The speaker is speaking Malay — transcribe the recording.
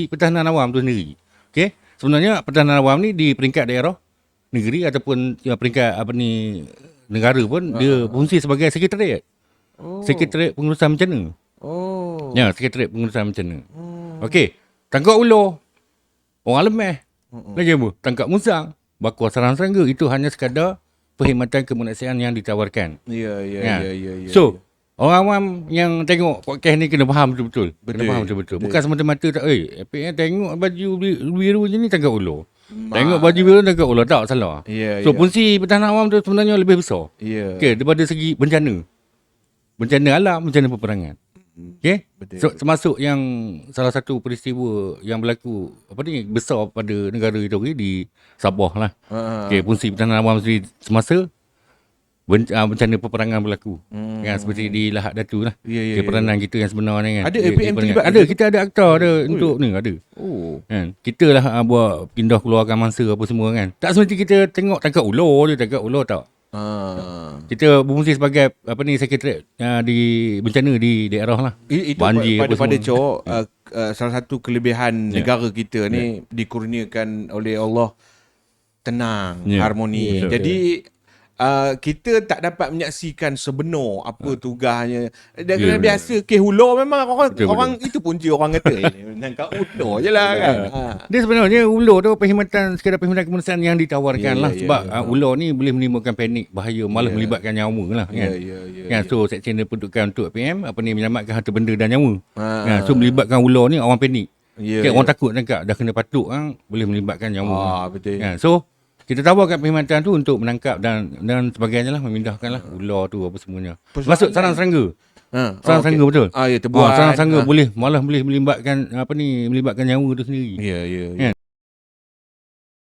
pertahanan awam tu sendiri. Okey, sebenarnya pertahanan awam ni di peringkat daerah, negeri ataupun peringkat negara pun dia berfungsi sebagai sekretariat. Sekretariat pengurusan bencana. Ya, sekretariat pengurusan bencana. Okey, tangkap ular. Orang lemah. Lagi apa? Tangkap musang. Bakar sarang serangga. Itu hanya sekadar perkhidmatan kemanusiaan yang ditawarkan. Ya. So, orang awam yang tengok podcast ni kena faham betul-betul. Kena faham betul-betul. Bukan semata-mata tak, tengok baju biru je ni tangkap ular. Tengok baju biru tangkap ular. Tak, salah. So, fungsi pertahanan awam tu sebenarnya lebih besar. Okay, daripada segi bencana. Bencana alam, bencana peperangan. Okay? So, termasuk yang salah satu peristiwa yang berlaku besar pada negara itu di Sabah lah. Okay, fungsi pertahanan awam sendiri semasa bencana peperangan berlaku. Seperti di Lahad Datu lah. Peranan kita yang sebenarnya kan. Ada APM terlibat? Ada, kita ada akta ada untuk ni ada. Kan? Kita lah buat pindah keluarkan mangsa apa semua kan. Tak semestinya kita tengok tangkap ular tak. Kita berfungsi sebagai sekretariat di bencana di daerah lah. Itu banjir pada Cok, salah satu kelebihan negara kita ni dikurniakan oleh Allah tenang, harmoni. Jadi kita tak dapat menyaksikan sebenar apa tugasnya. Dan biasa kes ular memang orang itu punca orang kata nangkap ular je lah kan. Dia sebenarnya ular tu sekadar perkhidmatan kemanusiaan yang ditawarkan lah. Sebab ular ni boleh menimbulkan panik, bahaya, malah melibatkan nyawa lah kan. Kan, so seksyen dia peruntukkan untuk APM menyelamatkan harta benda dan nyawa. So melibatkan ular ni orang panik. Orang takut tangkap, dah kena patuk kan, boleh melibatkan nyawa. Betul. So kita tawarkan perkhidmatan tu untuk menangkap dan sebagainya lah, memindahkan lah ular tu apa semuanya. Masuk sarang serangga. Sarang serangga betul. Terbuat. Sarang serangga malah boleh melibatkan melibatkan nyawa tu sendiri. Ya.